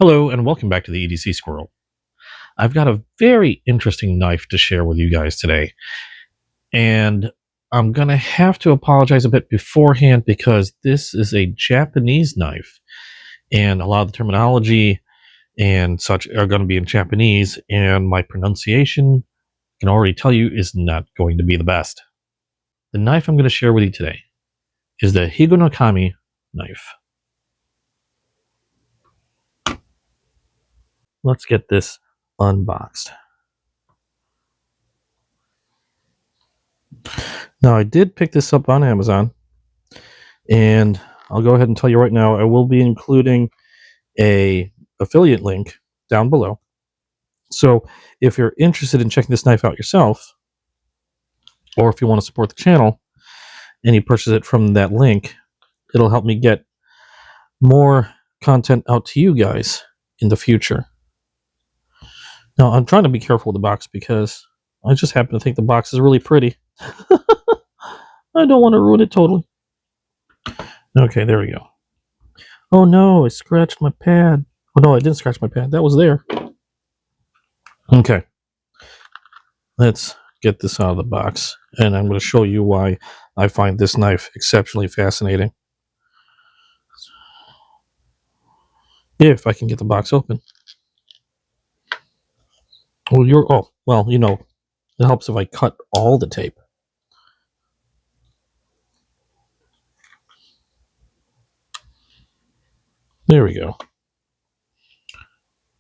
Hello and welcome back to the EDC Squirrel. I've got a very interesting knife to share with you guys today. And I'm going to have to apologize a bit beforehand because this is a Japanese knife. And a lot of the terminology and such are going to be in Japanese. And my pronunciation, I can already tell you, is not going to be the best. The knife I'm going to share with you today is the Higonokami knife. Let's get this unboxed. Now, I did pick this up on Amazon, and I'll go ahead and tell you right now, I will be including a affiliate link down below. So if you're interested in checking this knife out yourself, or if you want to support the channel and you purchase it from that link, it'll help me get more content out to you guys in the future. Now, I'm trying to be careful with the box because I just happen to think the box is really pretty. I don't want to ruin it totally. Okay, there we go. Oh no, I scratched my pad. Oh no, I didn't scratch my pad. That was there. Okay. Let's get this out of the box. And I'm going to show you why I find this knife exceptionally fascinating. If I can get the box open. Well, it helps if I cut all the tape. There we go.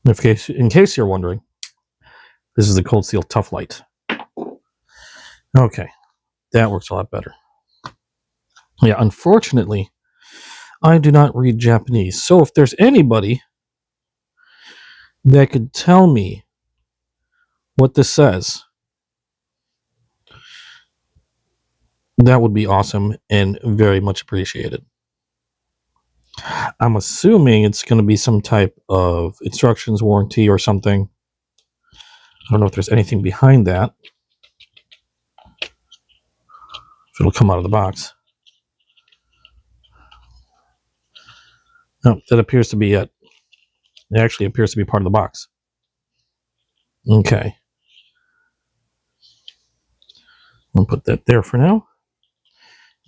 In case you're wondering, this is the Cold Steel Tough Light. Okay, that works a lot better. Yeah, unfortunately, I do not read Japanese. So if there's anybody that could tell me what this says, that would be awesome and very much appreciated. I'm assuming it's going to be some type of instructions, warranty, or something. I don't know if there's anything behind that. If it'll come out of the box. No, that appears to be it. It actually appears to be part of the box. Okay. I'll put that there for now.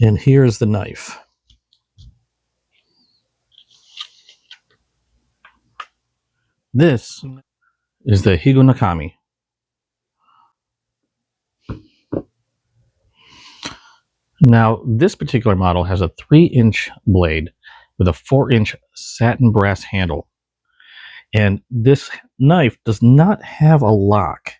And here's the knife. This is the Higonokami. Now, this particular model has a 3-inch blade with a 4-inch satin brass handle. And this knife does not have a lock.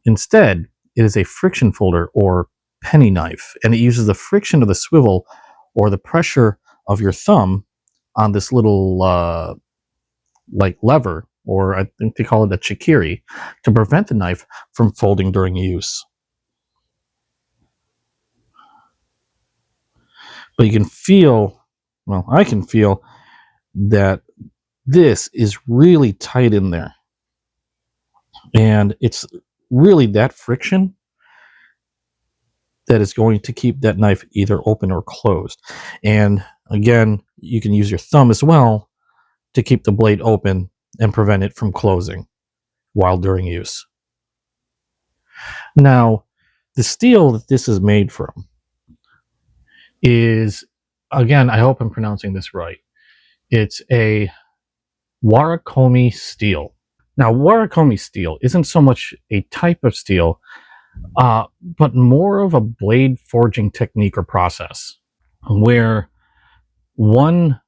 Instead, it is a friction folder or penny knife, and it uses the friction of the swivel or the pressure of your thumb on this little lever, or I think they call it a chikiri, to prevent the knife from folding during use. But you can feel, well, I can feel that this is really tight in there. And it's really that friction that is going to keep that knife either open or closed. And again, you can use your thumb as well to keep the blade open and prevent it from closing while during use. Now, the steel that this is made from is, again, I hope I'm pronouncing this right. It's a Higonokami steel. Now, Higonokami steel isn't so much a type of steel, but more of a blade forging technique or process where one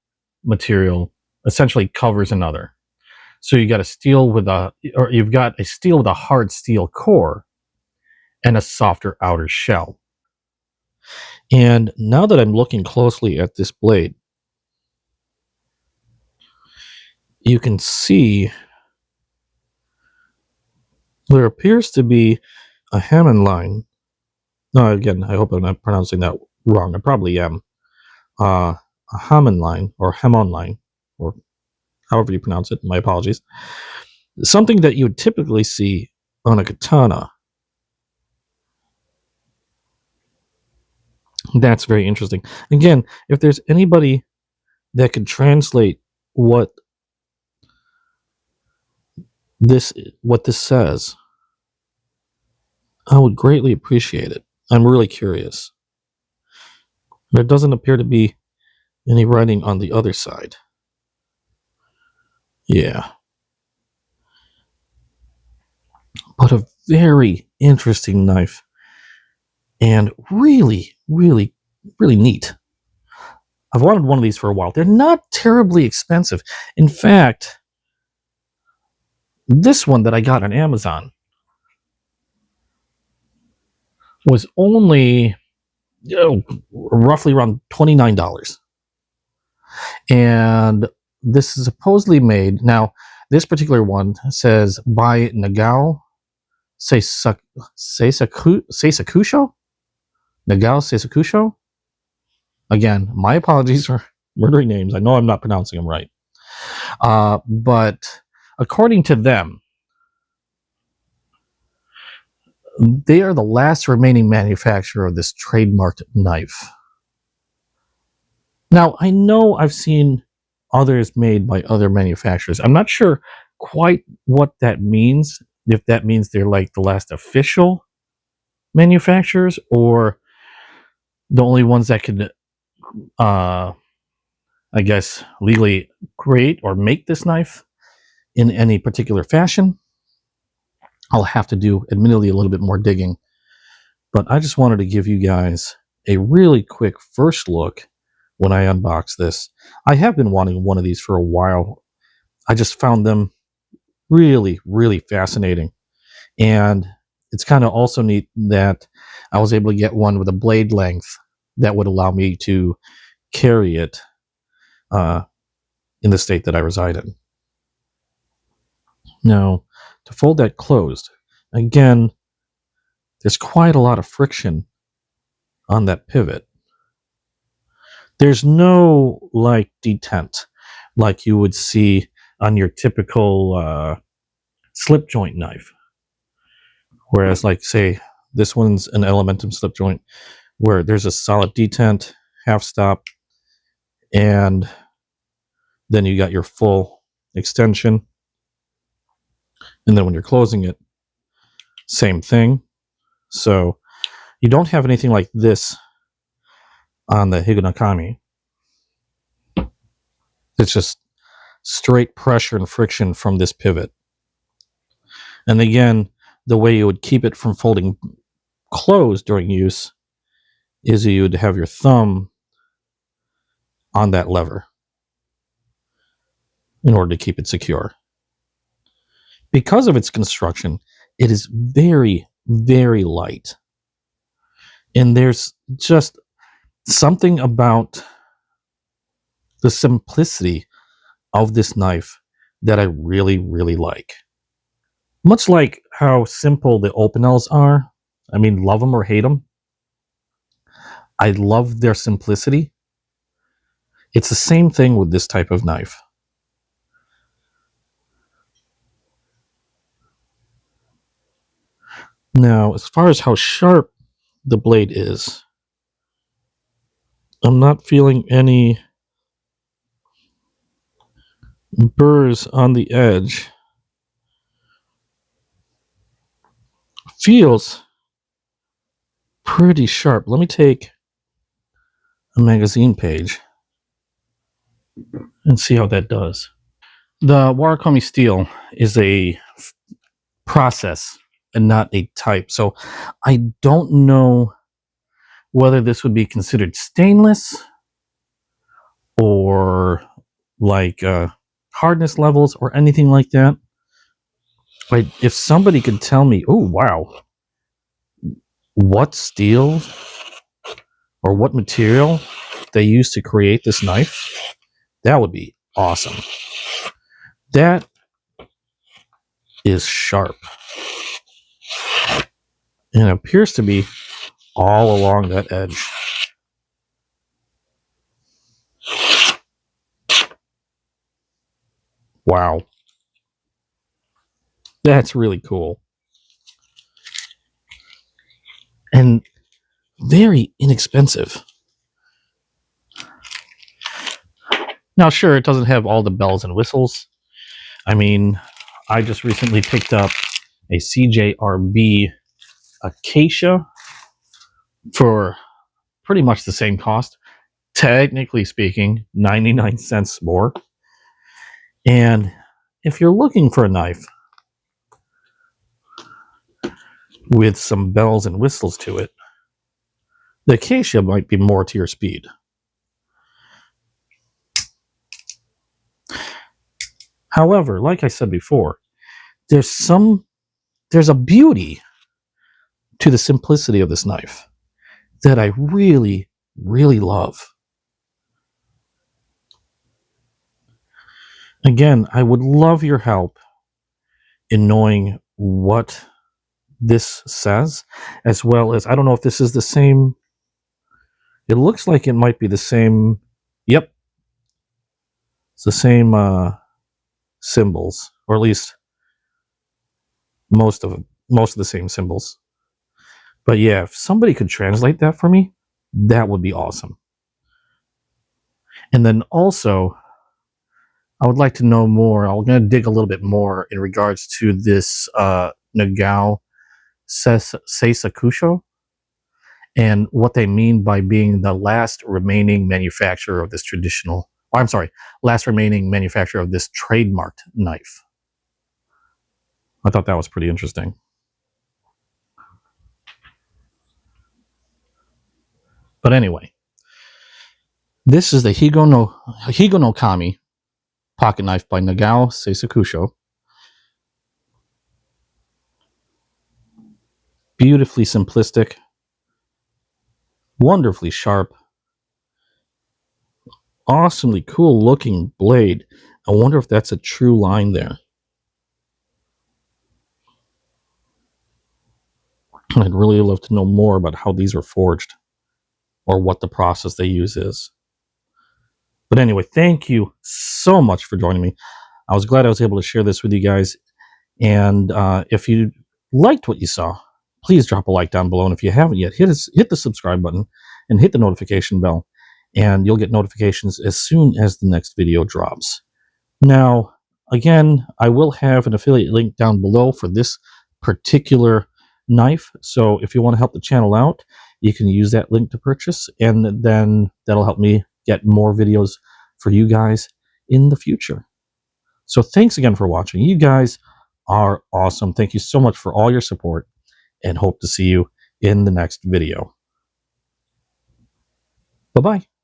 material essentially covers another. So you've got a steel with a hard steel core and a softer outer shell. And now that I'm looking closely at this blade, you can see there appears to be a Hammond line. No, again, I hope I'm not pronouncing that wrong. I probably am. A Hammond line, or Hammond line, or however you pronounce it. My apologies. Something that you would typically see on a katana. That's very interesting. Again, if there's anybody that could translate what what this says, I would greatly appreciate it. I'm really curious. There doesn't appear to be any writing on the other side. Yeah. But a very interesting knife. And really, really, really neat. I've wanted one of these for a while. They're not terribly expensive. In fact, this one that I got on Amazon was only roughly around $29. And this is supposedly made. Now, this particular one says by Nagao Seisakusho? Nagao Seisakusho? Again, my apologies for murdering names. I know I'm not pronouncing them right. But according to them, they are the last remaining manufacturer of this trademarked knife. Now, I know I've seen others made by other manufacturers. I'm not sure quite what that means. If that means they're like the last official manufacturers, or the only ones that can, I guess, legally create or make this knife in any particular fashion. I'll have to do, admittedly, a little bit more digging. But I just wanted to give you guys a really quick first look when I unbox this. I have been wanting one of these for a while. I just found them really, really fascinating. And it's kind of also neat that I was able to get one with a blade length that would allow me to carry it in the state that I reside in. Now, to fold that closed, again, there's quite a lot of friction on that pivot. There's no like detent like you would see on your typical slip joint knife. Whereas, like, say, this one's an Elementum slip joint where there's a solid detent, half stop, and then you got your full extension. And then when you're closing it, same thing. So you don't have anything like this on the Higonokami. It's just straight pressure and friction from this pivot. And again, the way you would keep it from folding closed during use is you would have your thumb on that lever in order to keep it secure. Because of its construction, it is very, very light. And there's just something about the simplicity of this knife that I really, really like. Much like how simple the Opinels are. I mean, love them or hate them. I love their simplicity. It's the same thing with this type of knife. Now, as far as how sharp the blade is, I'm not feeling any burrs on the edge. Feels pretty sharp. Let me take a magazine page and see how that does. The Higonokami steel is a process and not a type, so I don't know whether this would be considered stainless or like hardness levels or anything like that. Like, if somebody could tell me, oh wow, what steel or what material they used to create this knife, that would be awesome. That is sharp. And it appears to be all along that edge. Wow. That's really cool. And very inexpensive. Now, sure, it doesn't have all the bells and whistles. I mean, I just recently picked up a CJRB Acacia for pretty much the same cost. Technically speaking, 99 cents more. And if you're looking for a knife with some bells and whistles to it, the Acacia might be more to your speed. However, like I said before, there's a beauty to the simplicity of this knife that I really, really love. Again, I would love your help in knowing what this says, as well as, I don't know if this is the same. It looks like it might be the same. Yep, it's the same symbols, or at least most of the same symbols. But yeah, if somebody could translate that for me, that would be awesome. And then also, I would like to know more. I'm going to dig a little bit more in regards to this Nagao Seisakusho and what they mean by being the last remaining manufacturer of this last remaining manufacturer of this trademarked knife. I thought that was pretty interesting. But anyway, this is the Higonokami pocket knife by Nagao Seisakusho. Beautifully simplistic, wonderfully sharp, awesomely cool looking blade. I wonder if that's a true line there. I'd really love to know more about how these were forged or what the process they use is. But anyway, thank you so much for joining me. I was glad I was able to share this with you guys. And if you liked what you saw, please drop a like down below. And if you haven't yet, hit the subscribe button and hit the notification bell. And you'll get notifications as soon as the next video drops. Now, again, I will have an affiliate link down below for this particular knife. So if you want to help the channel out, you can use that link to purchase, and then that'll help me get more videos for you guys in the future. So thanks again for watching. You guys are awesome. Thank you so much for all your support, and hope to see you in the next video. Bye-bye.